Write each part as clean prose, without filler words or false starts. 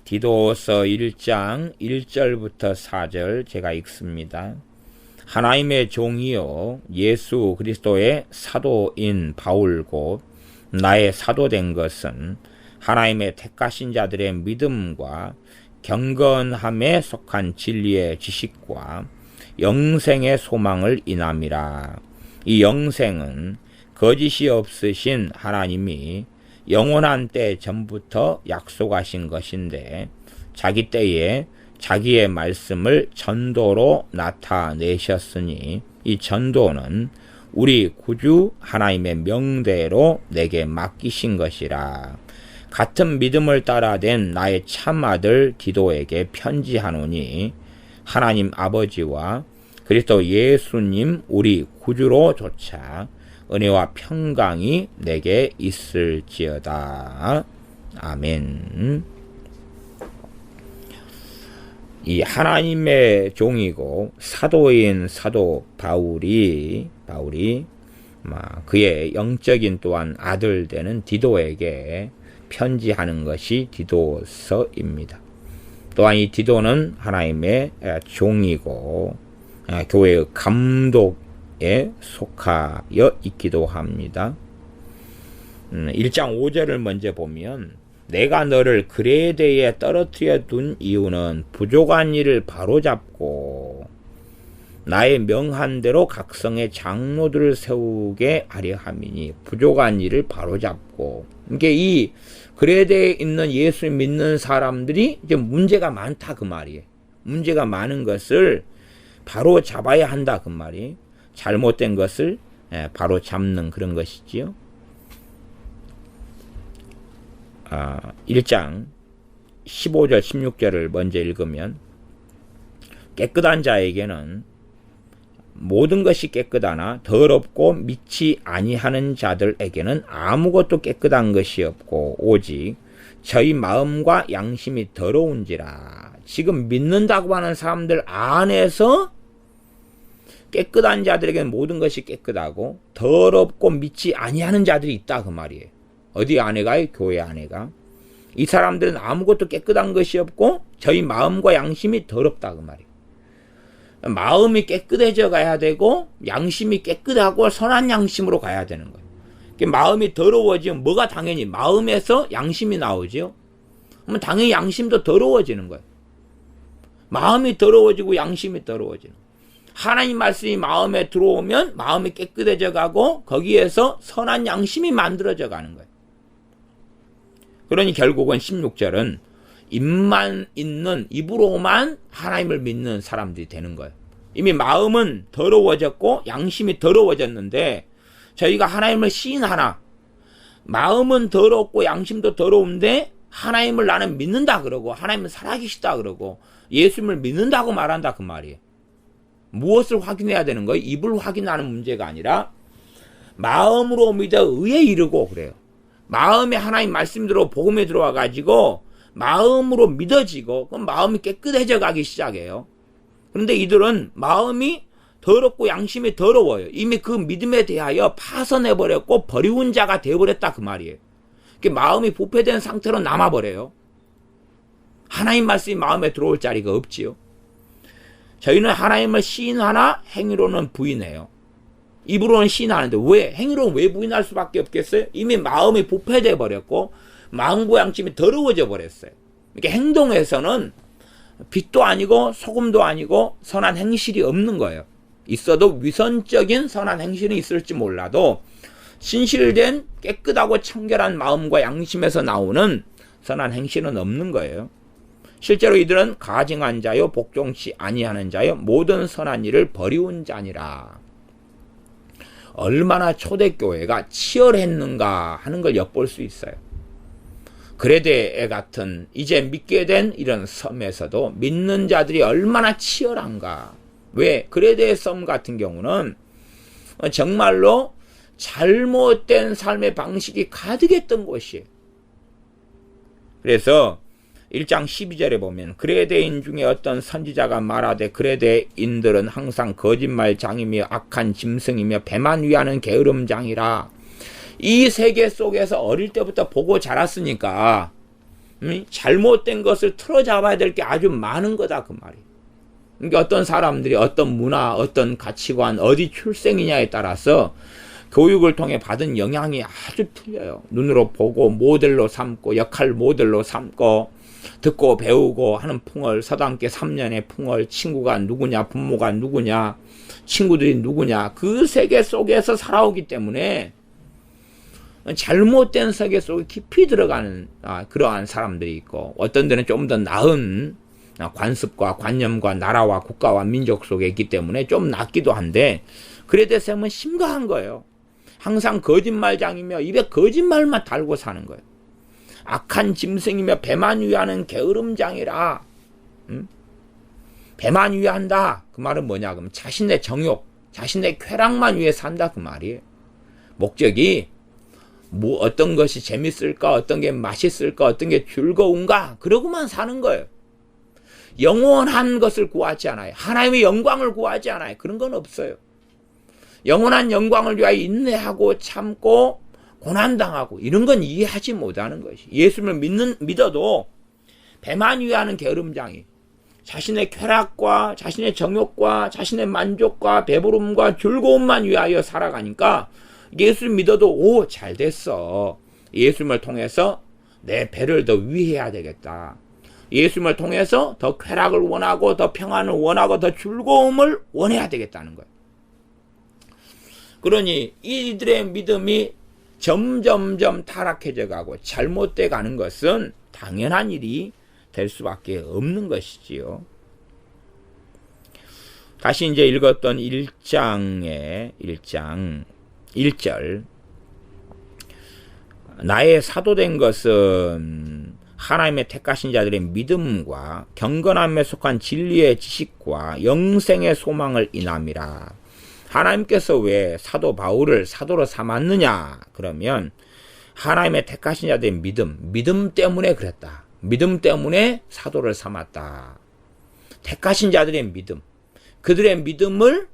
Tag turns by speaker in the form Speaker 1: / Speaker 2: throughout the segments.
Speaker 1: 디도서 1장 1절부터 4절 제가 읽습니다. 하나님의 종이요 예수 그리스도의 사도인 바울 곧 나의 사도된 것은 하나님의 택하신 자들의 믿음과 경건함에 속한 진리의 지식과 영생의 소망을 인함이라. 이 영생은 거짓이 없으신 하나님이 영원한 때 전부터 약속하신 것인데 자기 때에 자기의 말씀을 전도로 나타내셨으니 이 전도는 우리 구주 하나님의 명대로 내게 맡기신 것이라. 같은 믿음을 따라된 나의 참아들 디도에게 편지하노니 하나님 아버지와 그리스도 예수님 우리 구주로조차 은혜와 평강이 내게 있을지어다. 아멘. 이 하나님의 종이고 사도인 사도 바울이 그의 영적인 또한 아들 되는 디도에게 편지하는 것이 디도서입니다. 또한 이 디도는 하나님의 종이고 교회의 감독에 속하여 있기도 합니다. 1장 5절을 먼저 보면 내가 너를 그레데에 떨어뜨려 둔 이유는 부족한 일을 바로잡고 나의 명한 대로 각성의 장로들을 세우게 하려 함이니 부족한 일을 바로잡고 이게 이 그레데에 있는 예수 믿는 사람들이 이제 문제가 많다 그 말이에요. 문제가 많은 것을 바로 잡아야 한다 그 말이에요. 잘못된 것을 바로 잡는 그런 것이지요. 1장 15절 16절을 먼저 읽으면 깨끗한 자에게는 모든 것이 깨끗하나 더럽고 믿지 아니하는 자들에게는 아무것도 깨끗한 것이 없고 오직 저희 마음과 양심이 더러운지라. 지금 믿는다고 하는 사람들 안에서 깨끗한 자들에게는 모든 것이 깨끗하고 더럽고 믿지 아니하는 자들이 있다 그 말이에요. 어디 안에가요? 교회 안에가. 이 사람들은 아무것도 깨끗한 것이 없고 저희 마음과 양심이 더럽다 그 말이에요. 마음이 깨끗해져 가야 되고 양심이 깨끗하고 선한 양심으로 가야 되는 거예요. 마음이 더러워지면 뭐가 당연히 마음에서 양심이 나오죠. 그러면 당연히 양심도 더러워지는 거예요. 마음이 더러워지고 양심이 더러워지는 거예요. 하나님 말씀이 마음에 들어오면 마음이 깨끗해져 가고 거기에서 선한 양심이 만들어져 가는 거예요. 그러니 결국은 16절은 입만 있는 입으로만 하나님을 믿는 사람들이 되는 거예요. 이미 마음은 더러워졌고 양심이 더러워졌는데 저희가 하나님을 시인하나 마음은 더럽고 양심도 더러운데 하나님을 나는 믿는다 그러고 하나님은 살아계시다 그러고 예수님을 믿는다고 말한다 그 말이에요. 무엇을 확인해야 되는 거예요? 입을 확인하는 문제가 아니라 마음으로 믿어 의에 이르고 그래요. 마음에 하나님 말씀대로 복음에 들어와 가지고 마음으로 믿어지고 그럼 마음이 깨끗해져 가기 시작해요. 그런데 이들은 마음이 더럽고 양심이 더러워요. 이미 그 믿음에 대하여 파선해버렸고 버리운 자가 되어버렸다 그 말이에요. 마음이 부패된 상태로 남아버려요. 하나님 말씀이 마음에 들어올 자리가 없지요. 저희는 하나님을 시인하나 행위로는 부인해요. 입으로는 시인하는데 왜? 행위로는 왜 부인할 수밖에 없겠어요? 이미 마음이 부패돼 버렸고 마음과 양심이 더러워져 버렸어요. 그러니까 행동에서는 빛도 아니고 소금도 아니고 선한 행실이 없는 거예요. 있어도 위선적인 선한 행실이 있을지 몰라도 신실된 깨끗하고 청결한 마음과 양심에서 나오는 선한 행실은 없는 거예요. 실제로 이들은 가증한 자요 복종치 아니하는 자요 모든 선한 일을 버리운 자니라. 얼마나 초대교회가 치열했는가 하는 걸 엿볼 수 있어요. 그레데 같은 이제 믿게 된 이런 섬에서도 믿는 자들이 얼마나 치열한가. 왜? 그레데의 섬 같은 경우는 정말로 잘못된 삶의 방식이 가득했던 곳이에요. 그래서 1장 12절에 보면 그레데인 중에 어떤 선지자가 말하되 그레데인들은 항상 거짓말장이며 악한 짐승이며 배만 위하는 게으름장이라. 이 세계 속에서 어릴 때부터 보고 자랐으니까 잘못된 것을 틀어잡아야 될 게 아주 많은 거다 그 말이에요. 그러니까 어떤 사람들이 어떤 문화, 어떤 가치관, 어디 출생이냐에 따라서 교육을 통해 받은 영향이 아주 틀려요. 눈으로 보고 모델로 삼고 역할 모델로 삼고 듣고 배우고 하는 풍월, 서당계 3년의 풍월, 친구가 누구냐, 부모가 누구냐, 친구들이 누구냐, 그 세계 속에서 살아오기 때문에 잘못된 세계 속에 깊이 들어가는 그러한 사람들이 있고, 어떤 데는 좀 더 나은 관습과 관념과 나라와 국가와 민족 속에 있기 때문에 좀 낫기도 한데, 그래 대해서는 심각한 거예요. 항상 거짓말장이며 입에 거짓말만 달고 사는 거예요. 악한 짐승이며 배만 위하는 게으름장이라. 배만 위한다. 그 말은 뭐냐? 그럼 자신의 정욕, 자신의 쾌락만 위해 산다 그 말이에요. 목적이 뭐 어떤 것이 재밌을까, 어떤 게 맛있을까, 어떤 게 즐거운가, 그러고만 사는 거예요. 영원한 것을 구하지 않아요. 하나님의 영광을 구하지 않아요. 그런 건 없어요. 영원한 영광을 위하여 인내하고 참고 고난당하고 이런 건 이해하지 못하는 것이. 예수를 믿어도 배만 위하는 게으름장이 자신의 쾌락과 자신의 정욕과 자신의 만족과 배부름과 즐거움만 위하여 살아가니까 예수를 믿어도 잘 됐어. 예수님을 통해서 내 배를 더 위해야 되겠다. 예수님을 통해서 더 쾌락을 원하고 더 평안을 원하고 더 즐거움을 원해야 되겠다는 거예요. 그러니 이들의 믿음이 점점점 타락해져 가고 잘못돼 가는 것은 당연한 일이 될 수밖에 없는 것이지요. 다시 이제 읽었던 1장 1절. 나의 사도된 것은 하나님의 택하신 자들의 믿음과 경건함에 속한 진리의 지식과 영생의 소망을 인함이라. 하나님께서 왜 사도 바울을 사도로 삼았느냐? 그러면 하나님의 택하신 자들의 믿음 때문에 그랬다. 믿음 때문에 사도를 삼았다. 택하신 자들의 믿음, 그들의 믿음을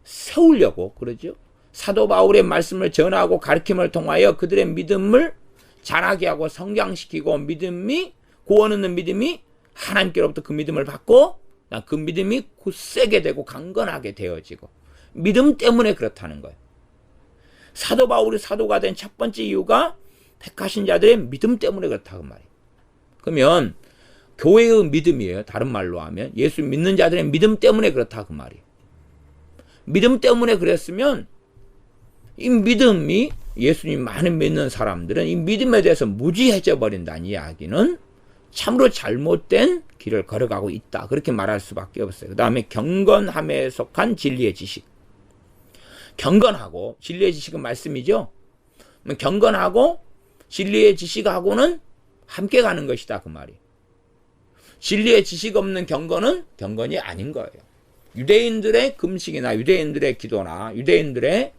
Speaker 1: 세우려고 그러죠. 사도 바울의 말씀을 전하고 가르침을 통하여 그들의 믿음을 자라게 하고 성장시키고, 믿음이 구원 얻는 믿음이 하나님께로부터 그 믿음을 받고 그 믿음이 굳세게 되고 강건하게 되어지고, 믿음 때문에 그렇다는 거예요. 사도 바울이 사도가 된 첫 번째 이유가 택하신 자들의 믿음 때문에 그렇다고 말이에요. 그러면 교회의 믿음이에요. 다른 말로 하면 예수 믿는 자들의 믿음 때문에 그렇다고 말이에요. 믿음 때문에 그랬으면 이 믿음이, 예수님 많은 믿는 사람들은 이 믿음에 대해서 무지해져 버린다는 이야기는 참으로 잘못된 길을 걸어가고 있다. 그렇게 말할 수밖에 없어요. 그 다음에 경건함에 속한 진리의 지식. 경건하고 진리의 지식은 말씀이죠. 경건하고 진리의 지식하고는 함께 가는 것이다 그 말이. 진리의 지식 없는 경건은 경건이 아닌 거예요. 유대인들의 금식이나 유대인들의 기도나 유대인들의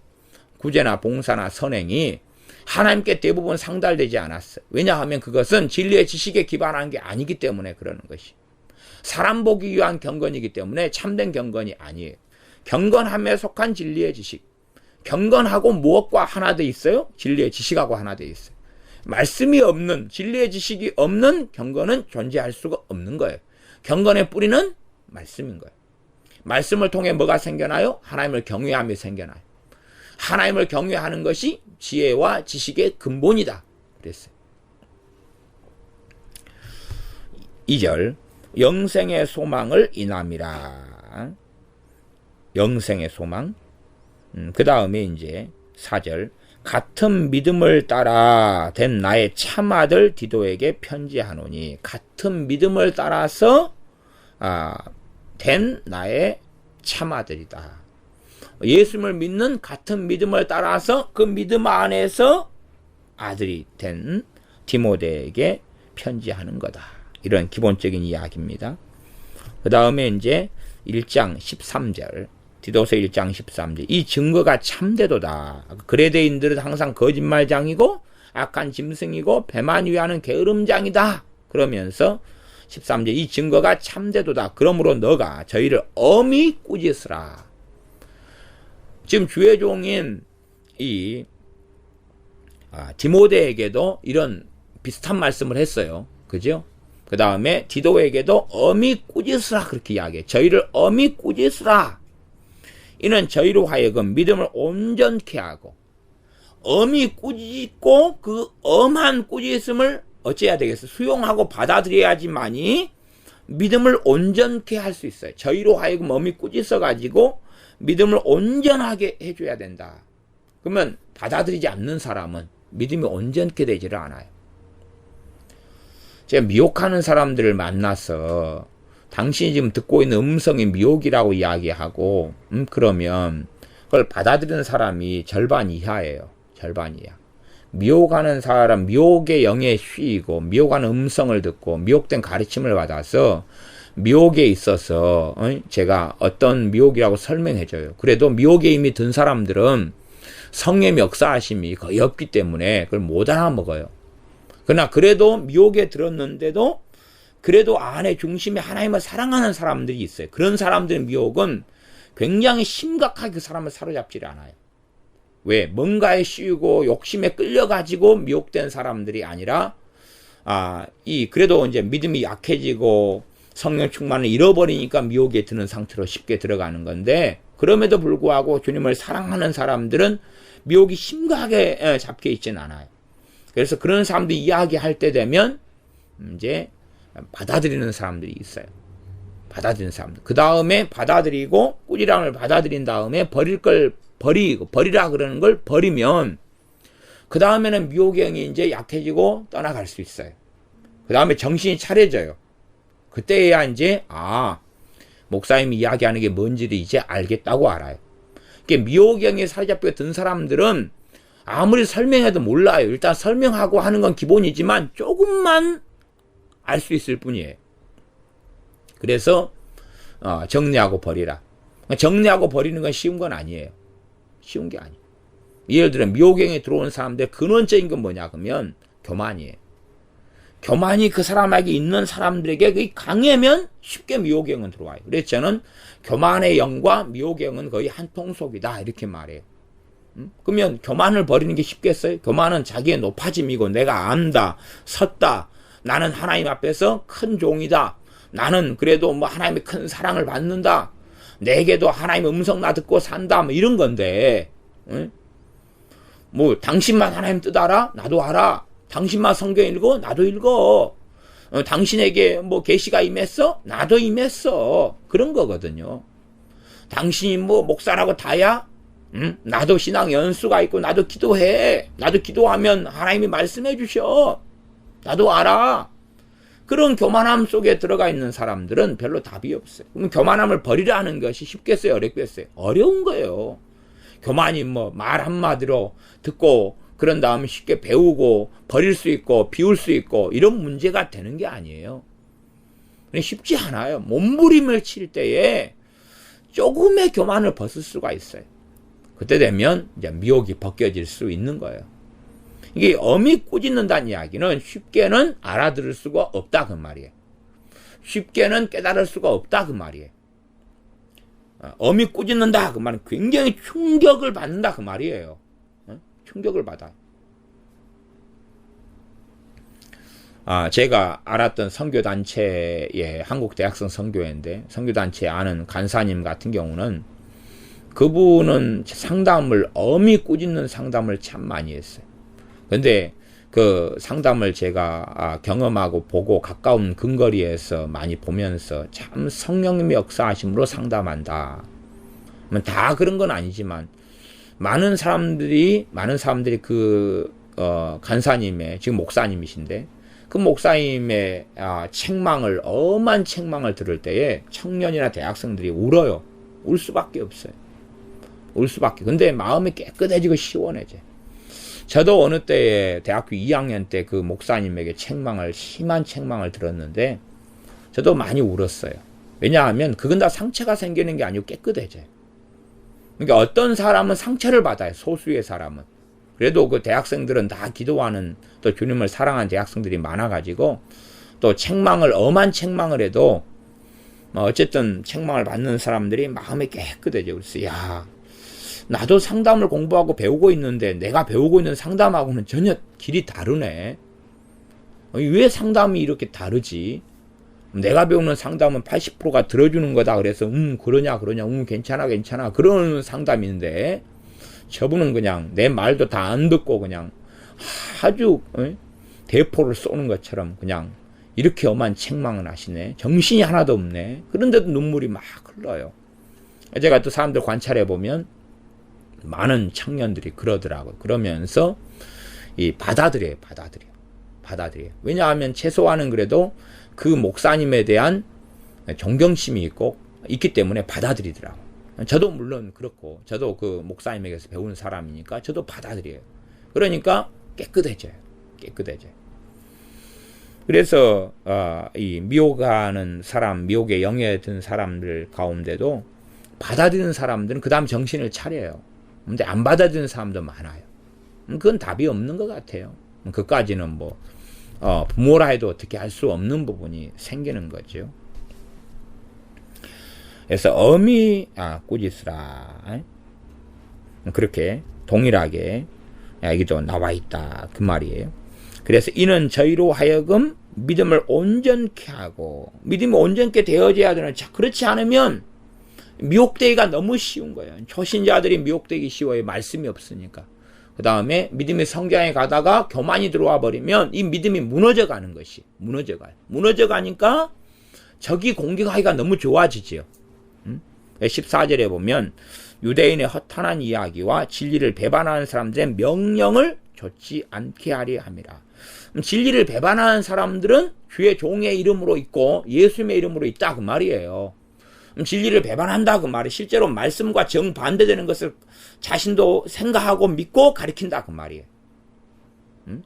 Speaker 1: 구제나 봉사나 선행이 하나님께 대부분 상달되지 않았어요. 왜냐하면 그것은 진리의 지식에 기반한 게 아니기 때문에 그러는 것이. 사람 보기 위한 경건이기 때문에 참된 경건이 아니에요. 경건함에 속한 진리의 지식. 경건하고 무엇과 하나 돼 있어요? 진리의 지식하고 하나 돼 있어요. 말씀이 없는, 진리의 지식이 없는 경건은 존재할 수가 없는 거예요. 경건의 뿌리는 말씀인 거예요. 말씀을 통해 뭐가 생겨나요? 하나님을 경외함이 생겨나요. 하나님을 경외하는 것이 지혜와 지식의 근본이다. 그랬어요. 2절. 영생의 소망을 인함이라. 영생의 소망. 그 다음에 이제 4절. 같은 믿음을 따라 된 나의 참아들 디도에게 편지하노니. 같은 믿음을 따라서 된 나의 참아들이다. 예수님을 믿는 같은 믿음을 따라서 그 믿음 안에서 아들이 된 디모데에게 편지하는 거다. 이런 기본적인 이야기입니다. 그 다음에 이제 1장 13절, 디도서 1장 13절. 이 증거가 참되도다. 그레데인들은 항상 거짓말장이고 악한 짐승이고 배만 위하는 게으름장이다. 그러면서 13절, 이 증거가 참되도다. 그러므로 너가 저희를 엄히 꾸짖으라. 지금 주의 종인 이 디모데에게도 이런 비슷한 말씀을 했어요. 그죠? 그 다음에 디도에게도 엄히 꾸짖으라 그렇게 이야기해. 저희를 엄히 꾸짖으라. 이는 저희로 하여금 믿음을 온전케 하고 엄히 꾸짖고 그 엄한 꾸짖음을 어찌해야 되겠어? 수용하고 받아들여야지만이 믿음을 온전케 할 수 있어요. 저희로 하여금 엄히 꾸짖어 가지고 믿음을 온전하게 해줘야 된다. 그러면 받아들이지 않는 사람은 믿음이 온전케 되지를 않아요. 제가 미혹하는 사람들을 만나서 당신이 지금 듣고 있는 음성이 미혹이라고 이야기하고 그러면 그걸 받아들이는 사람이 절반 이하예요. 절반 이하. 미혹하는 사람, 미혹의 영에 쉬이고 미혹하는 음성을 듣고 미혹된 가르침을 받아서 미혹에 있어서 제가 어떤 미혹이라고 설명해줘요. 그래도 미혹에 이미 든 사람들은 성령의 역사하심이 거의 없기 때문에 그걸 못 알아먹어요. 그러나 그래도 미혹에 들었는데도 그래도 안에 중심에 하나님을 사랑하는 사람들이 있어요. 그런 사람들의 미혹은 굉장히 심각하게 그 사람을 사로잡지 않아요. 왜? 뭔가에 씌우고 욕심에 끌려가지고 미혹된 사람들이 아니라 그래도 이제 믿음이 약해지고 성령 충만을 잃어버리니까 미혹에 드는 상태로 쉽게 들어가는 건데, 그럼에도 불구하고 주님을 사랑하는 사람들은 미혹이 심각하게 잡혀 있지는 않아요. 그래서 그런 사람들이 이야기할 때 되면 이제 받아들이는 사람들이 있어요. 받아들이는 사람들. 그 다음에 받아들이고 꾸지람을 받아들인 다음에 버릴 걸 버리라 그러는 걸 버리면 그 다음에는 미혹의 영이 이제 약해지고 떠나갈 수 있어요. 그 다음에 정신이 차려져요. 그때야 이제 목사님이 이야기하는 게 뭔지를 이제 알겠다고 알아요. 그러니까 미혹의 영에 사로잡혀 든 사람들은 아무리 설명해도 몰라요. 일단 설명하고 하는 건 기본이지만 조금만 알 수 있을 뿐이에요. 그래서 정리하고 버리라. 정리하고 버리는 건 쉬운 건 아니에요. 쉬운 게 아니에요. 예를 들어 미혹행에 들어온 사람들의 근원적인 건 뭐냐 그러면 교만이에요. 교만이 그 사람에게 있는 사람들에게 강하면 쉽게 미혹행은 들어와요. 그래서 저는 교만의 영과 미혹행은 거의 한 통속이다 이렇게 말해요. 그러면 교만을 버리는 게 쉽겠어요? 교만은 자기의 높아짐이고 내가 안다, 섰다, 나는 하나님 앞에서 큰 종이다, 나는 그래도 하나님의 큰 사랑을 받는다, 내게도 하나님의 음성 나 듣고 산다, 이런 건데, 당신만 하나님 뜻 알아? 나도 알아. 당신만 성경 읽어? 나도 읽어. 당신에게 계시가 임했어? 나도 임했어. 그런 거거든요. 당신이 목사라고 다야? 나도 신앙 연수가 있고 나도 기도해. 나도 기도하면 하나님이 말씀해 주셔. 나도 알아. 그런 교만함 속에 들어가 있는 사람들은 별로 답이 없어요. 그럼 교만함을 버리려 하는 것이 쉽겠어요? 어렵겠어요? 어려운 거예요. 교만이 말 한마디로 듣고 그런 다음에 쉽게 배우고 버릴 수 있고 비울 수 있고 이런 문제가 되는 게 아니에요. 쉽지 않아요. 몸부림을 칠 때에 조금의 교만을 벗을 수가 있어요. 그때 되면 이제 미혹이 벗겨질 수 있는 거예요. 이게 엄히 꾸짖는다는 이야기는 쉽게는 알아들을 수가 없다 그 말이에요. 쉽게는 깨달을 수가 없다 그 말이에요. 엄히 꾸짖는다 그 말은 굉장히 충격을 받는다 그 말이에요. 충격을 받아요. 제가 알았던 선교단체의 한국 대학생 선교회인데, 선교단체 아는 간사님 같은 경우는 그분은 상담을 엄히 꾸짖는 상담을 참 많이 했어요. 근데 그 상담을 제가 경험하고 보고 가까운 근거리에서 많이 보면서 참 성령님의 역사하심으로 상담한다. 다 그런 건 아니지만 많은 사람들이 그 간사님의 지금 목사님이신데 그 목사님의 엄한 책망을 들을 때에 청년이나 대학생들이 울어요. 울 수밖에 없어요. 울 수밖에. 근데 마음이 깨끗해지고 시원해져. 저도 어느 때에 대학교 2학년 때 그 목사님에게 심한 책망을 들었는데 저도 많이 울었어요. 왜냐하면 그건 다 상처가 생기는 게 아니고 깨끗해져요. 그러니까 어떤 사람은 상처를 받아요. 소수의 사람은. 그래도 그 대학생들은 다 기도하는 또 주님을 사랑하는 대학생들이 많아가지고 또 엄한 책망을 해도 어쨌든 책망을 받는 사람들이 마음이 깨끗해져. 그래서 나도 상담을 공부하고 배우고 있는데 내가 배우고 있는 상담하고는 전혀 길이 다르네. 왜 상담이 이렇게 다르지? 내가 배우는 상담은 80%가 들어주는 거다. 그래서 그러냐 괜찮아 그런 상담인데 저분은 그냥 내 말도 다 안 듣고 그냥 아주 대포를 쏘는 것처럼 그냥 이렇게 엄한 책망을 하시네. 정신이 하나도 없네. 그런데도 눈물이 막 흘러요. 제가 또 사람들 관찰해 보면 많은 청년들이 그러더라고요. 그러면서 받아들여요. 왜냐하면 최소한은 그래도 그 목사님에 대한 존경심이 있기 때문에 받아들이더라고요. 저도 물론 그렇고, 저도 그 목사님에게서 배우는 사람이니까 저도 받아들여요. 그러니까 깨끗해져요. 그래서 이 미혹하는 사람, 미혹에 영향에 든 사람들 가운데도 받아들이는 사람들은 그 다음 정신을 차려요. 근데 안 받아들이는 사람도 많아요. 그건 답이 없는 것 같아요. 그까지는 부모라 해도 어떻게 할 수 없는 부분이 생기는 거죠. 그래서 꾸짖으라. 그렇게 동일하게 여기도 나와 있다. 그 말이에요. 그래서 이는 저희로 하여금 믿음을 온전케 하고, 믿음이 온전케 되어져야 되는, 그렇지 않으면 미혹되기가 너무 쉬운 거예요. 초신자들이 미혹되기 쉬워요. 말씀이 없으니까. 그 다음에 믿음이 성장해 가다가 교만이 들어와 버리면 이 믿음이 무너져 가는 것이 무너져 가니까 적이 공격하기가 너무 좋아지지요. 14절에 보면 유대인의 허탄한 이야기와 진리를 배반하는 사람들의 명령을 좋지 않게 하려 함이라. 진리를 배반하는 사람들은 주의 종의 이름으로 있고 예수님의 이름으로 있다 그 말이에요. 진리를 배반한다 그 말이 실제로 말씀과 정반대되는 것을 자신도 생각하고 믿고 가르친다 그 말이에요.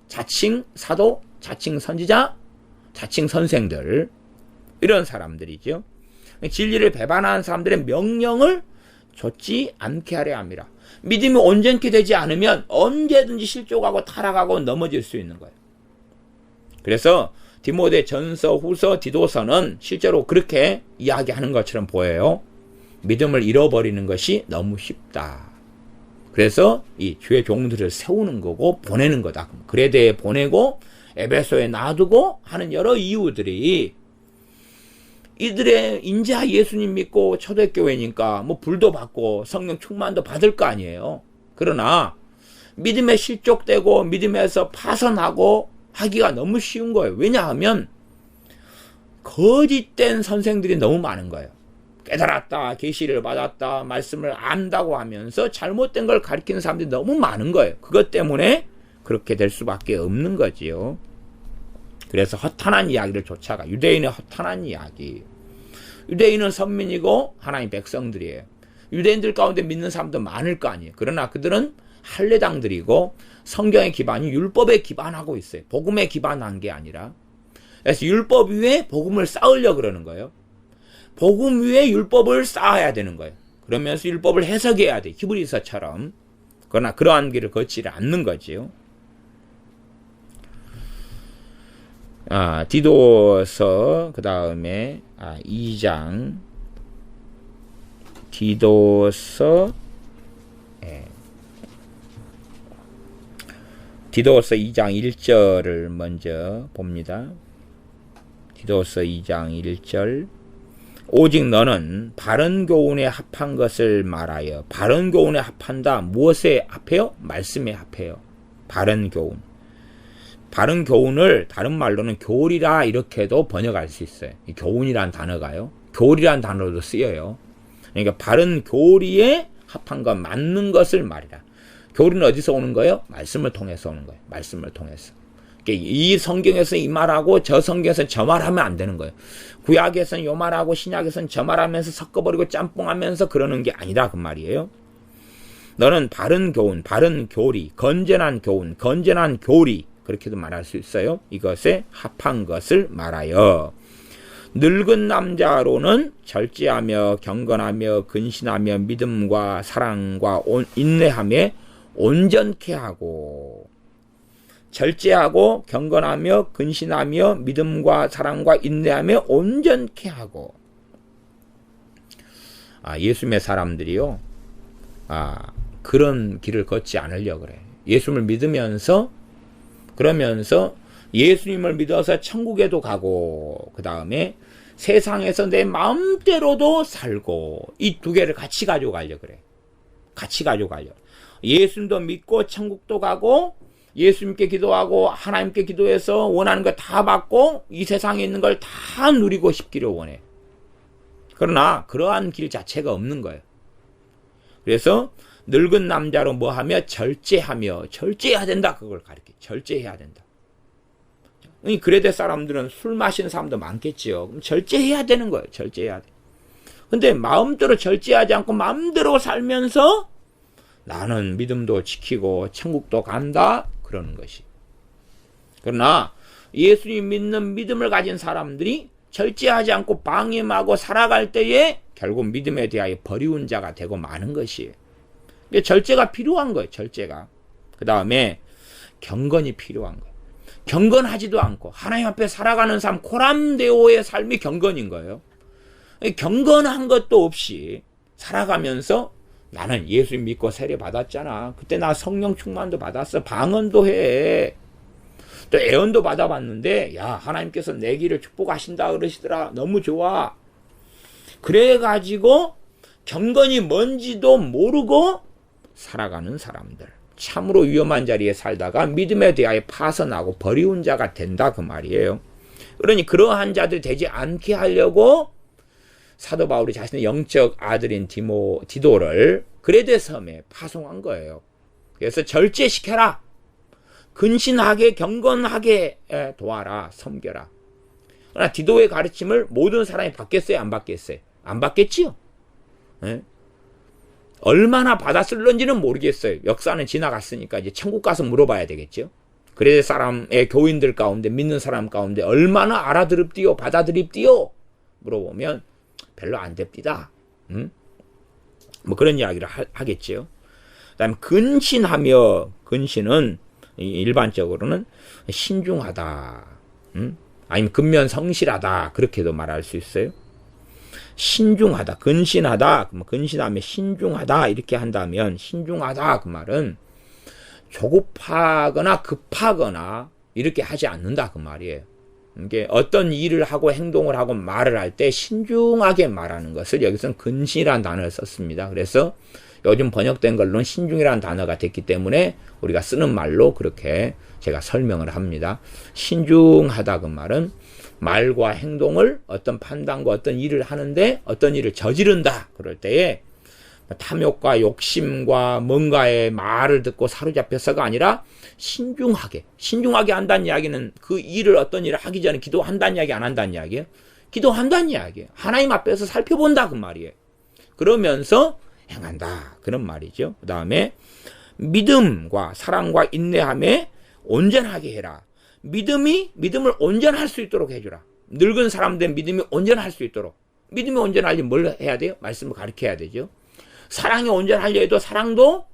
Speaker 1: 자칭 사도, 자칭 선지자, 자칭 선생들, 이런 사람들이죠. 진리를 배반하는 사람들의 명령을 좋지 않게 하려 합니다. 믿음이 온전히 되지 않으면 언제든지 실족하고 타락하고 넘어질 수 있는 거예요. 그래서 디모데 전서, 후서, 디도서는 실제로 그렇게 이야기하는 것처럼 보여요. 믿음을 잃어버리는 것이 너무 쉽다. 그래서 이 주의 종들을 세우는 거고 보내는 거다. 그레데에 보내고 에베소에 놔두고 하는 여러 이유들이 이들의 인자 예수님 믿고 초대교회니까 불도 받고 성령 충만도 받을 거 아니에요. 그러나 믿음에 실족되고 믿음에서 파선하고 하기가 너무 쉬운 거예요. 왜냐하면 거짓된 선생들이 너무 많은 거예요. 깨달았다, 계시를 받았다, 말씀을 안다고 하면서 잘못된 걸 가르치는 사람들이 너무 많은 거예요. 그것 때문에 그렇게 될 수밖에 없는 거지요. 그래서 허탄한 이야기를 쫓아가. 유대인의 허탄한 이야기. 유대인은 선민이고 하나님 백성들이에요. 유대인들 가운데 믿는 사람도 많을 거 아니에요. 그러나 그들은 할례당들이고 성경의 기반이 율법에 기반하고 있어요. 복음에 기반한 게 아니라. 그래서 율법 위에 복음을 쌓으려고 그러는 거예요. 복음 위에 율법을 쌓아야 되는 거예요. 그러면서 율법을 해석해야 돼. 히브리서처럼. 그러나 그러한 길을 걷지를 않는 거지요. 디도서 그 다음에 2장 디도서 2장 1절을 먼저 봅니다. 디도서 2장 1절 오직 너는 바른 교훈에 합한 것을 말하여. 바른 교훈에 합한다. 무엇에 합해요? 말씀에 합해요. 바른 교훈. 바른 교훈을 다른 말로는 교리라 이렇게도 번역할 수 있어요. 이 교훈이란 단어가요. 교리란 단어도 쓰여요. 그러니까 바른 교리에 합한 것, 맞는 것을 말이라. 교리는 어디서 오는 거예요? 말씀을 통해서 오는 거예요. 말씀을 통해서. 그러니까 이 성경에서 이 말하고 저 성경에서 저 말하면 안 되는 거예요. 구약에서는 요 말하고 신약에서는 저 말하면서 섞어버리고 짬뽕하면서 그러는 게 아니라 그 말이에요. 너는 바른 교훈, 바른 교리, 건전한 교훈, 건전한 교리 그렇게도 말할 수 있어요. 이것에 합한 것을 말하여. 늙은 남자로는 절제하며 경건하며 근신하며 믿음과 사랑과 인내하며 온전케 하고. 절제하고 경건하며 근신하며 믿음과 사랑과 인내하며 온전케 하고. 예수님의 사람들이요. 그런 길을 걷지 않으려고 그래. 예수님을 믿으면서 그러면서 예수님을 믿어서 천국에도 가고 그 다음에 세상에서 내 마음대로도 살고 이 두 개를 같이 가지고 가려고 그래. 같이 가지고 가려고. 예수님도 믿고 천국도 가고 예수님께 기도하고 하나님께 기도해서 원하는 거 다 받고 이 세상에 있는 걸 다 누리고 싶기를 원해. 그러나 그러한 길 자체가 없는 거예요. 그래서 늙은 남자로 뭐하며 절제하며 절제해야 된다. 그걸 가르쳐. 절제해야 된다. 그레데 사람들은 술 마시는 사람도 많겠지요. 그럼 절제해야 되는 거예요. 절제해야 돼. 근데 마음대로 절제하지 않고 마음대로 살면서 나는 믿음도 지키고 천국도 간다. 그러는 것이. 그러나 예수님 믿는 믿음을 가진 사람들이 절제하지 않고 방임하고 살아갈 때에 결국 믿음에 대하여 버리운 자가 되고 마는 것이에요. 절제가 필요한 거예요. 절제가. 그 다음에 경건이 필요한 거예요. 경건하지도 않고 하나님 앞에 살아가는 삶, 코람데오의 삶이 경건인 거예요. 경건한 것도 없이 살아가면서 나는 예수 믿고 세례 받았잖아. 그때 나 성령 충만도 받았어. 방언도 해. 또 애언도 받아봤는데 야 하나님께서 내 길을 축복하신다 그러시더라. 너무 좋아. 그래가지고 경건이 뭔지도 모르고 살아가는 사람들. 참으로 위험한 자리에 살다가 믿음에 대하여 파선하고 버리운 자가 된다 그 말이에요. 그러니 그러한 자들 되지 않게 하려고 사도 바울이 자신의 영적 아들인 디도를 그레데 섬에 파송한 거예요. 그래서 절제시켜라. 근신하게 경건하게 도와라. 섬겨라. 그러나 디도의 가르침을 모든 사람이 받겠어요? 안 받겠어요? 안 받겠지요. 네? 얼마나 받았을런지는 모르겠어요. 역사는 지나갔으니까 이제 천국 가서 물어봐야 되겠죠. 그레데 사람의 교인들 가운데 믿는 사람 가운데 얼마나 알아들읍디요? 받아들입디요? 물어보면 별로 안 됩니다. 뭐 그런 이야기를 하겠지요. 그다음에 근신하며 근신은 일반적으로는 신중하다. 아니면 근면성실하다. 그렇게도 말할 수 있어요. 신중하다, 근신하다, 근신하며 신중하다 이렇게 한다면 신중하다 그 말은 조급하거나 급하거나 이렇게 하지 않는다 그 말이에요. 이게 어떤 일을 하고 행동을 하고 말을 할 때 신중하게 말하는 것을 여기서는 근신이라는 단어를 썼습니다. 그래서 요즘 번역된 걸로는 신중이라는 단어가 됐기 때문에 우리가 쓰는 말로 그렇게 제가 설명을 합니다. 신중하다 그 말은 말과 행동을 어떤 판단과 어떤 일을 하는데 어떤 일을 저지른다 그럴 때에 탐욕과 욕심과 뭔가의 말을 듣고 사로잡혀서가 아니라 신중하게 한다는 이야기는 그 일을 어떤 일을 하기 전에 기도한다는 이야기 안 한다는 이야기예요. 기도한다는 이야기예요. 하나님 앞에서 살펴본다 그 말이에요. 그러면서 행한다 그런 말이죠. 그 다음에 믿음과 사랑과 인내함에 온전하게 해라. 믿음을 온전할 수 있도록 해주라. 늙은 사람들 믿음이 온전할 수 있도록. 믿음이 온전하려면 뭘 해야 돼요? 말씀을 가르쳐야 되죠. 사랑이 온전하려 해도 사랑도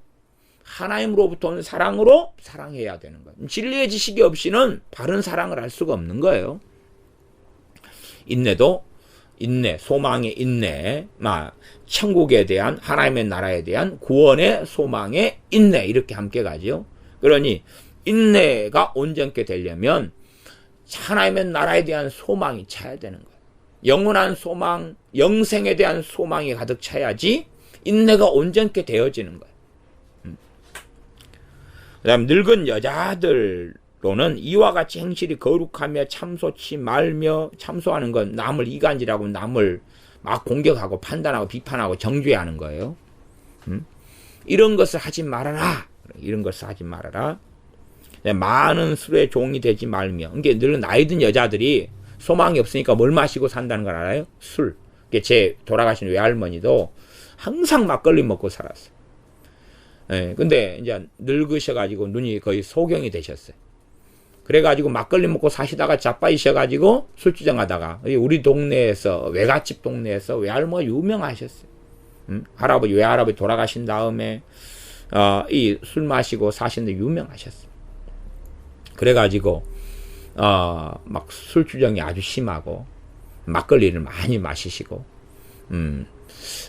Speaker 1: 하나님으로부터 온 사랑으로 사랑해야 되는 거예요. 진리의 지식이 없이는 바른 사랑을 할 수가 없는 거예요. 인내도 인내, 소망의 인내, 천국에 대한 하나님의 나라에 대한 구원의 소망의 인내 이렇게 함께 가죠. 그러니 인내가 온전케 되려면 하나님의 나라에 대한 소망이 차야 되는 거예요. 영원한 소망, 영생에 대한 소망이 가득 차야지 인내가 온전케 되어지는 거예요. 그 다음 늙은 여자들로는 이와 같이 행실이 거룩하며 참소치 말며 참소하는 건 남을 이간질하고 남을 막 공격하고 판단하고 비판하고 정죄하는 거예요. 이런 것을 하지 말아라. 이런 것을 하지 말아라. 많은 술의 종이 되지 말며. 이게 늙은 나이 든 여자들이 소망이 없으니까 뭘 마시고 산다는 걸 알아요? 술. 제 돌아가신 외할머니도 항상 막걸리 먹고 살았어요. 예, 근데 이제 늙으셔가지고 눈이 거의 소경이 되셨어요. 그래가지고 막걸리 먹고 사시다가 자빠지셔가지고 술주정하다가 우리 동네에서 외갓집 동네에서 외할머니가 유명하셨어요. 외할아버지 돌아가신 다음에 이 술 마시고 사시는데 유명하셨어요. 그래가지고 막 술주정이 아주 심하고 막걸리를 많이 마시시고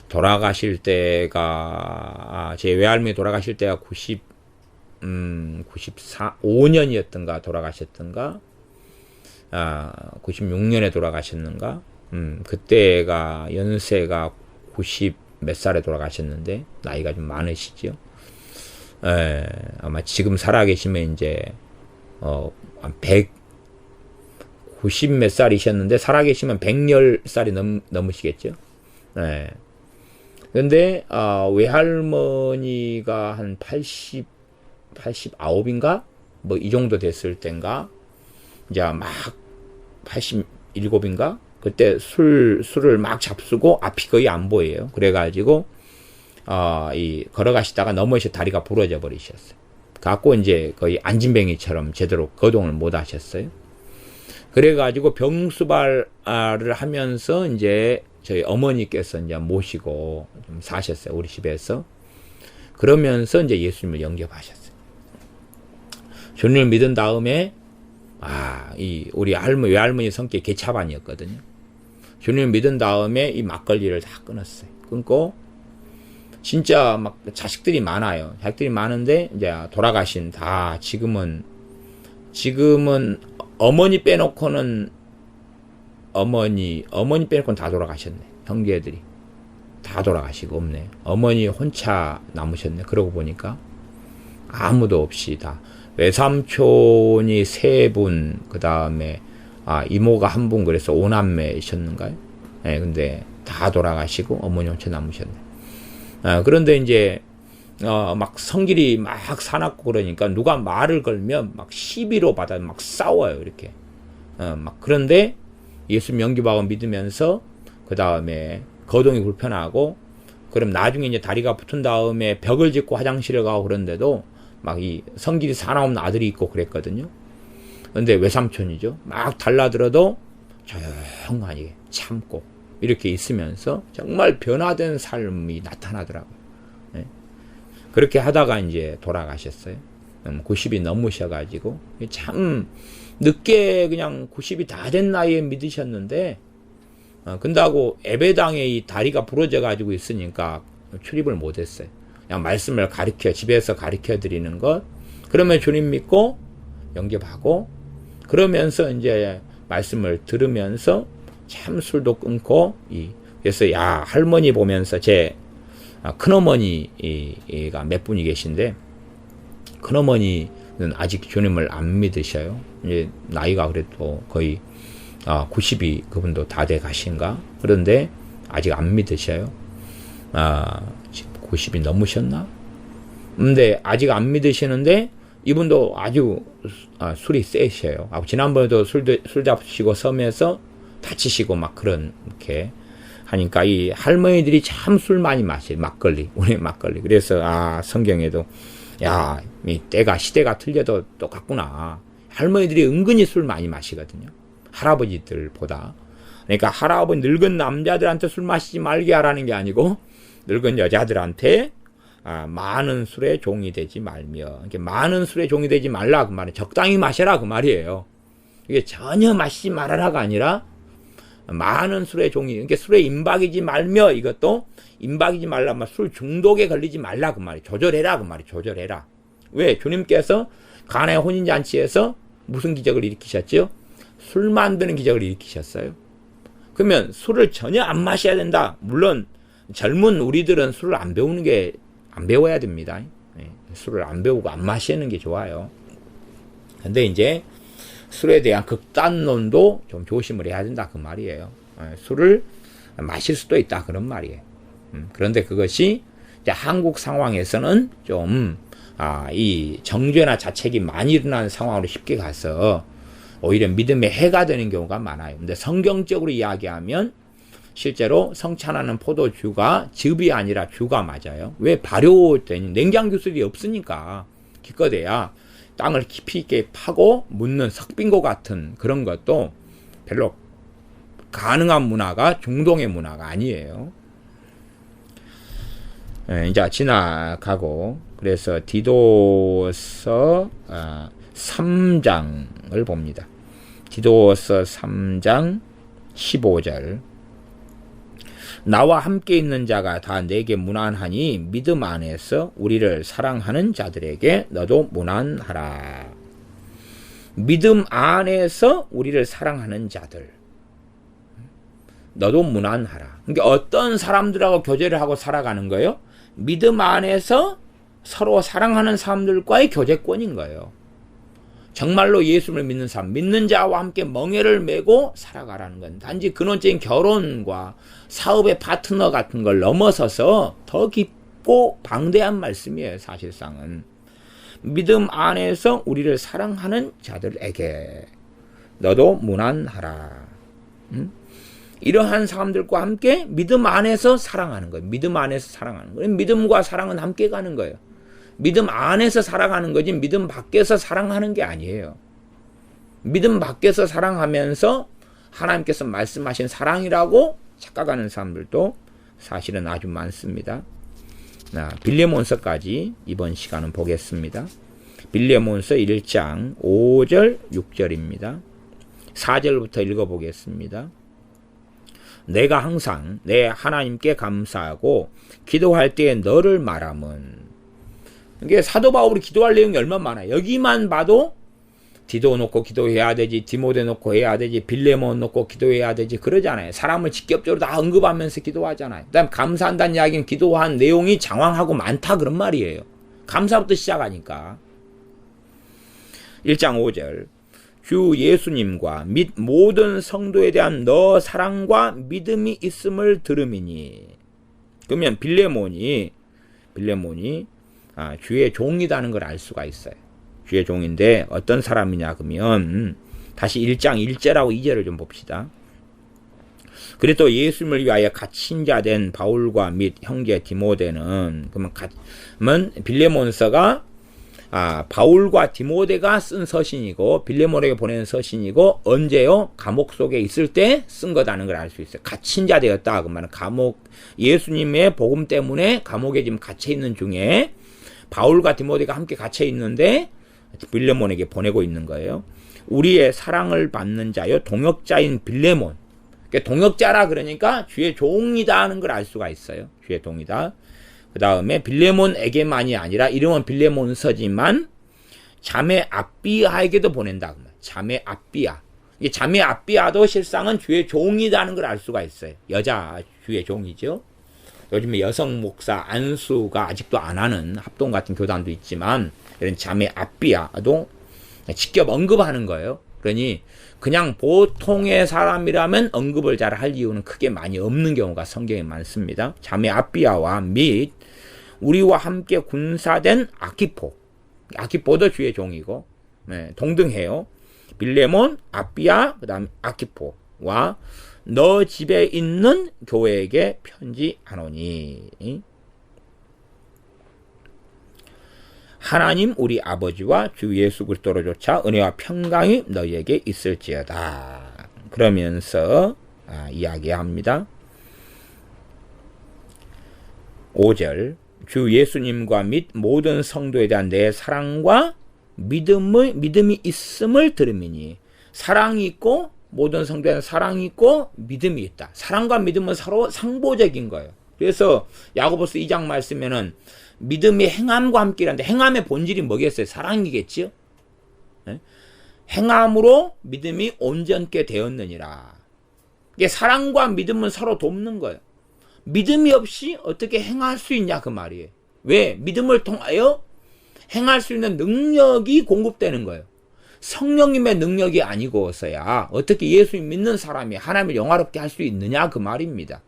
Speaker 1: 돌아가실 때가 제 외할머니 돌아가실 때가 5년이었던가 돌아가셨던가 96년에 돌아가셨는가? 그때가 연세가 90 몇 살에 돌아가셨는데 나이가 좀 많으시죠. 아마 지금 살아계시면 이제 190 몇 살이셨는데 살아계시면 110살이 넘으시겠죠. 근데 외할머니가 한 89인가? 뭐 이 정도 됐을 땐가 이제 막 87인가? 그때 술을 막 잡수고 앞이 거의 안 보여요. 그래가지고 걸어가시다가 넘어져 다리가 부러져 버리셨어요. 갖고 이제 거의 안진뱅이처럼 제대로 거동을 못 하셨어요. 그래가지고 병수발을 하면서 이제 저희 어머니께서 이제 모시고 좀 사셨어요. 우리 집에서. 그러면서 이제 예수님을 영접하셨어요. 주님을 믿은 다음에 우리 외할머니 성격이 개차반이었거든요. 주님을 믿은 다음에 이 막걸리를 다 끊었어요. 끊고 진짜 막 자식들이 많아요. 자식들이 많은데 이제 돌아가신 다 지금은 어머니 빼놓고는 다 돌아가셨네. 형제들이 다 돌아가시고 없네. 어머니 혼자 남으셨네. 그러고 보니까 아무도 없이 다 외삼촌이 3분, 그 다음에 이모가 1분, 그래서 5남매셨는가요? 네, 근데 다 돌아가시고 어머니 혼자 남으셨네. 그런데 이제 막 성질이 막 사납고 그러니까 누가 말을 걸면 막 시비로 받아 막 싸워요. 이렇게 막. 그런데 예수 영접하고 믿으면서 그 다음에 거동이 불편하고, 그럼 나중에 이제 다리가 붙은 다음에 벽을 짚고 화장실에 가고 그런데도 막 이 성질이 사나운 아들이 있고 그랬거든요. 근데 외삼촌이죠. 막 달라들어도 조용하게 참고 이렇게 있으면서 정말 변화된 삶이 나타나더라고요. 네. 그렇게 하다가 이제 돌아가셨어요. 90이 넘으셔가지고 참 늦게 그냥 90이 다 된 나이에 믿으셨는데, 근다고 예배당에 이 다리가 부러져 가지고 있으니까 출입을 못했어요. 그냥 말씀을 집에서 가르쳐 드리는 것. 그러면 주님 믿고 영접하고, 그러면서 이제 말씀을 들으면서 참 술도 끊고, 그래서 할머니 보면서 제 큰어머니가 몇 분이 계신데, 큰어머니는 아직 주님을 안 믿으셔요. 이제 나이가 그래도 거의 90이 그분도 다 돼 가신가? 그런데 아직 안 믿으셔요. 90이 넘으셨나? 근데 아직 안 믿으시는데 이분도 아주 술이 세셔요. 지난번에도 술 잡수시고 섬에서 다치시고 막 그렇게 하니까 이 할머니들이 참 술 많이 마셔요. 막걸리, 우리 막걸리. 그래서 성경에도 이 시대가 틀려도 똑같구나. 할머니들이 은근히 술 많이 마시거든요. 할아버지들보다. 그러니까 늙은 남자들한테 술 마시지 말게 하라는 게 아니고, 늙은 여자들한테 많은 술의 종이 되지 말며, 이렇게 많은 술의 종이 되지 말라 그 말은 적당히 마셔라 그 말이에요. 이게 전혀 마시지 말아라가 아니라 많은 술의 종이, 그러니까 술에 임박이지 말며, 이것도 임박이지 말라, 술 중독에 걸리지 말라 그 말이, 조절해라 그 말이, 조절해라. 왜? 주님께서 가나의 혼인잔치에서 무슨 기적을 일으키셨죠? 술 만드는 기적을 일으키셨어요. 그러면 술을 전혀 안 마셔야 된다. 물론 젊은 우리들은 술을 안 배워야 됩니다. 술을 안 배우고 안 마시는 게 좋아요. 근데 이제 술에 대한 극단론도 좀 조심을 해야 된다 그 말이에요. 술을 마실 수도 있다 그런 말이에요. 그런데 그것이 이제 한국 상황에서는 좀 이 정죄나 자책이 많이 일어나는 상황으로 쉽게 가서 오히려 믿음에 해가 되는 경우가 많아요. 근데 성경적으로 이야기하면 실제로 성찬하는 포도주가 즙이 아니라 주가 맞아요. 왜? 발효된 냉장 기술이 없으니까. 기껏해야 땅을 깊이 있게 파고 묻는 석빙고 같은 그런 것도 별로 가능한 문화가 중동의 문화가 아니에요. 이제 지나가고, 그래서 디도서 3장을 봅니다. 디도서 3장 15절. 나와 함께 있는 자가 다 내게 무난하니 믿음 안에서 우리를 사랑하는 자들에게 너도 무난하라. 믿음 안에서 우리를 사랑하는 자들. 너도 무난하라. 그러니까 어떤 사람들하고 교제를 하고 살아가는 거예요? 믿음 안에서 서로 사랑하는 사람들과의 교제권인 거예요. 정말로 예수를 믿는 사람, 믿는 자와 함께 멍에를 메고 살아가라는 건 단지 근원적인 결혼과 사업의 파트너 같은 걸 넘어서서 더 깊고 방대한 말씀이에요. 사실상은. 믿음 안에서 우리를 사랑하는 자들에게 너도 무난하라. 이러한 사람들과 함께 믿음 안에서 사랑하는 거예요. 믿음 안에서 사랑하는 거예요. 믿음과 사랑은 함께 가는 거예요. 믿음 안에서 살아가는 거지 믿음 밖에서 사랑하는 게 아니에요. 믿음 밖에서 사랑하면서 하나님께서 말씀하신 사랑이라고 착각하는 사람들도 사실은 아주 많습니다. 빌레몬서까지 이번 시간은 보겠습니다. 빌레몬서 1장 5절 6절입니다. 4절부터 읽어보겠습니다. 내가 항상 내 하나님께 감사하고 기도할 때에 너를 말함은, 이게 사도 바울이 기도할 내용이 얼마나 많아요. 여기만 봐도 디도 놓고 기도해야 되지, 디모데 놓고 해야 되지, 빌레몬 놓고 기도해야 되지 그러잖아요. 사람을 직접적으로 다 언급하면서 기도하잖아요. 그다음 감사한다는 이야기는 기도한 내용이 장황하고 많다 그런 말이에요. 감사부터 시작하니까. 1장 5절 주 예수님과 및 모든 성도에 대한 너 사랑과 믿음이 있음을 들음이니. 그러면 빌레몬이 주의 종이라는 걸 알 수가 있어요. 주의 종인데 어떤 사람이냐 그러면 다시 1장 1절하고 2절을 좀 봅시다. 그래도 예수님을 위하여 갇힌 자 된 바울과 및 형제 디모데는, 그러면 빌레몬서가 바울과 디모데가 쓴 서신이고 빌레몬에게 보낸 서신이고 언제요? 감옥 속에 있을 때 쓴 거다는 걸 알 수 있어요. 갇힌 자 되었다. 그러면 예수님의 복음 때문에 감옥에 지금 갇혀 있는 중에 바울과 디모데가 함께 갇혀 있는데 빌레몬에게 보내고 있는 거예요. 우리의 사랑을 받는 자요 동역자인 빌레몬. 그러니까 동역자라 그러니까 주의 종이다 하는 걸 알 수가 있어요. 주의 종이다. 그 다음에 빌레몬에게만이 아니라 이름은 빌레몬서지만 자매 아비아에게도 보낸다. 자매 아비아. 이 자매 아비아도 실상은 주의 종이라는 걸 알 수가 있어요. 여자 주의 종이죠. 요즘에 여성 목사 안수가 아직도 안 하는 합동 같은 교단도 있지만 이런 자매 아비아도 직접 언급하는 거예요. 그러니 그냥 보통의 사람이라면 언급을 잘 할 이유는 크게 많이 없는 경우가 성경에 많습니다. 자매 아비아와 및 우리와 함께 군사된 아키포도 주의 종이고, 동등해요. 빌레몬, 아비아, 그 다음 아키포와 너 집에 있는 교회에게 편지하노니. 하나님 우리 아버지와 주 예수 그리스도로조차 은혜와 평강이 너희에게 있을지어다. 그러면서 이야기합니다. 5절 주 예수님과 및 모든 성도에 대한 내 사랑과 믿음이 있음을 들음이니. 사랑이 있고 모든 성도에 대한 사랑이 있고 믿음이 있다. 사랑과 믿음은 서로 상보적인 거예요. 그래서 야고보서 2장 말씀에는 믿음이 행함과 함께 일하는데 행함의 본질이 뭐겠어요? 사랑이겠지요? 네? 행함으로 믿음이 온전케 되었느니라. 이게 사랑과 믿음은 서로 돕는 거예요. 믿음이 없이 어떻게 행할 수 있냐 그 말이에요. 왜? 믿음을 통하여 행할 수 있는 능력이 공급되는 거예요. 성령님의 능력이 아니고서야 어떻게 예수님 믿는 사람이 하나님을 영화롭게 할 수 있느냐 그 말입니다.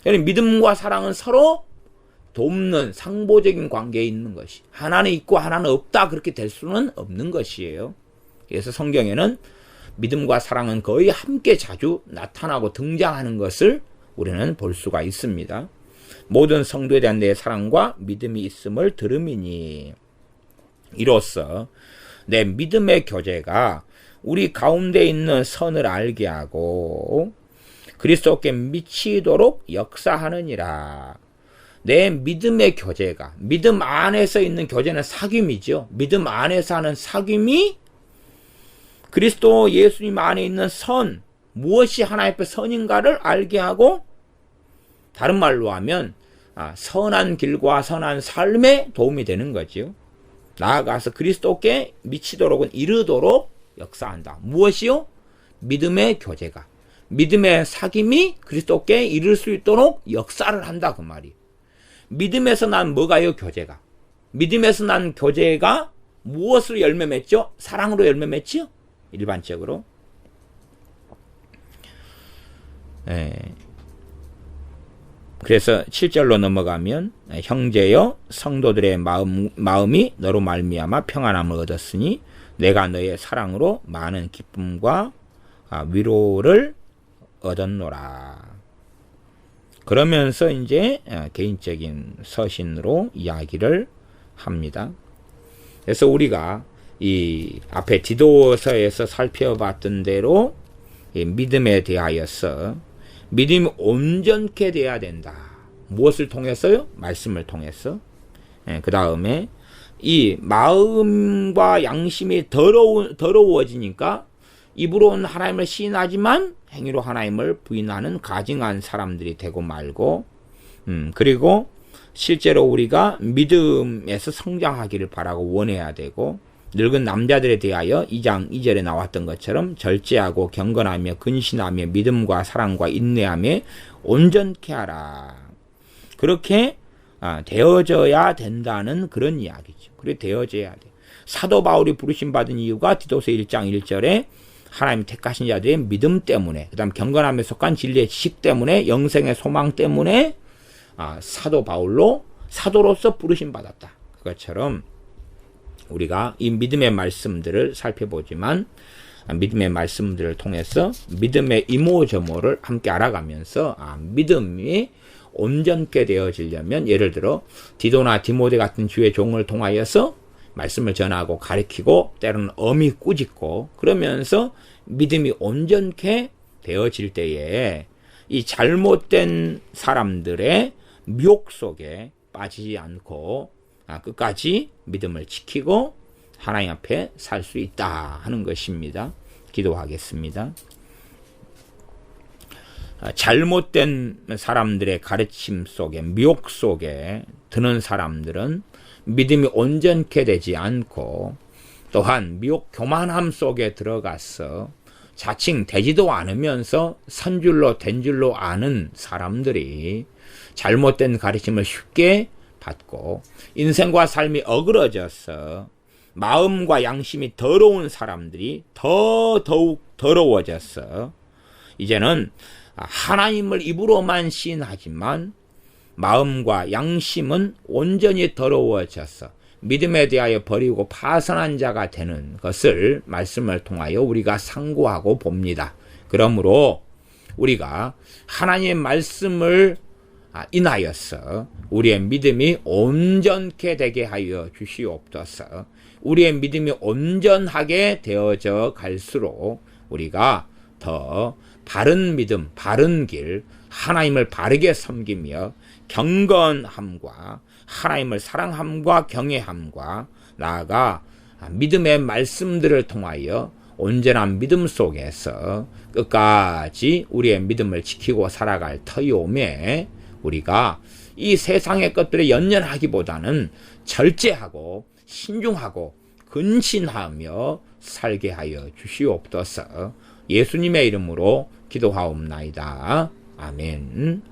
Speaker 1: 그러니까 믿음과 사랑은 서로 돕는 상보적인 관계에 있는 것이, 하나는 있고 하나는 없다 그렇게 될 수는 없는 것이에요. 그래서 성경에는 믿음과 사랑은 거의 함께 자주 나타나고 등장하는 것을 우리는 볼 수가 있습니다. 모든 성도에 대한 내 사랑과 믿음이 있음을 들음이니. 이로써 내 믿음의 교제가 우리 가운데 있는 선을 알게 하고 그리스도께 미치도록 역사하느니라. 내 믿음의 교제가, 믿음 안에서 있는 교제는 사귐이죠. 믿음 안에서 하는 사귐이 그리스도 예수님 안에 있는 선, 무엇이 하나님 앞에 선인가를 알게 하고, 다른 말로 하면 선한 길과 선한 삶에 도움이 되는 거죠. 나아가서 그리스도께 미치도록은 이르도록 역사한다. 무엇이요? 믿음의 교제가. 믿음의 사귐이 그리스도께 이를 수 있도록 역사를 한다. 그 말이. 믿음에서 난 뭐가요? 교제가. 믿음에서 난 교제가 무엇으로 열매 맺죠? 사랑으로 열매 맺죠? 일반적으로. 그래서 7절로 넘어가면 형제여 성도들의 마음이 너로 말미암아 평안함을 얻었으니 내가 너의 사랑으로 많은 기쁨과 위로를 얻었노라. 그러면서 이제 개인적인 서신으로 이야기를 합니다. 그래서 우리가 이 앞에 디도서에서 살펴봤던 대로 믿음에 대하여서 믿음이 온전케 돼야 된다. 무엇을 통해서요? 말씀을 통해서. 그 다음에 이 마음과 양심이 더러워지니까 입으로는 하나님을 시인하지만 행위로 하나님을 부인하는 가증한 사람들이 되고 말고, 그리고 실제로 우리가 믿음에서 성장하기를 바라고 원해야 되고, 늙은 남자들에 대하여 2장 2절에 나왔던 것처럼 절제하고 경건하며 근신하며 믿음과 사랑과 인내하며 온전케 하라. 그렇게 되어져야 된다는 그런 이야기죠. 그래 되어져야 돼. 사도 바울이 부르심 받은 이유가 디도서 1장 1절에 하나님 택하신 자들의 믿음 때문에, 그 다음 경건함에 속한 진리의 지식 때문에, 영생의 소망 때문에 사도 바울로 사도로서 부르심 받았다. 그것처럼 우리가 이 믿음의 말씀들을 살펴보지만 믿음의 말씀들을 통해서 믿음의 이모저모를 함께 알아가면서 믿음이 온전케 되어지려면, 예를 들어 디도나 디모데 같은 주의 종을 통하여서 말씀을 전하고 가르치고 때로는 엄히 꾸짖고 그러면서 믿음이 온전케 되어질 때에 이 잘못된 사람들의 미혹 속에 빠지지 않고 끝까지 믿음을 지키고 하나님 앞에 살 수 있다 하는 것입니다. 기도하겠습니다. 잘못된 사람들의 가르침 속에, 미혹 속에 드는 사람들은 믿음이 온전케 되지 않고, 또한 미혹 교만함 속에 들어가서 자칭 되지도 않으면서 선줄로 된 줄로 아는 사람들이 잘못된 가르침을 쉽게 받고 인생과 삶이 어그러져서 마음과 양심이 더러운 사람들이 더욱 더러워져서 이제는 하나님을 입으로만 시인하지만 마음과 양심은 온전히 더러워져서 믿음에 대하여 버리고 파선한 자가 되는 것을 말씀을 통하여 우리가 상고하고 봅니다. 그러므로 우리가 하나님의 말씀을 인하여서 우리의 믿음이 온전케 되게 하여 주시옵소서. 우리의 믿음이 온전하게 되어져 갈수록 우리가 더 바른 믿음, 바른 길, 하나님을 바르게 섬기며 경건함과 하나님을 사랑함과 경외함과 나아가 믿음의 말씀들을 통하여 온전한 믿음 속에서 끝까지 우리의 믿음을 지키고 살아갈 터이오매 우리가 이 세상의 것들에 연연하기보다는 절제하고 신중하고 근신하며 살게 하여 주시옵소서. 예수님의 이름으로 기도하옵나이다. 아멘.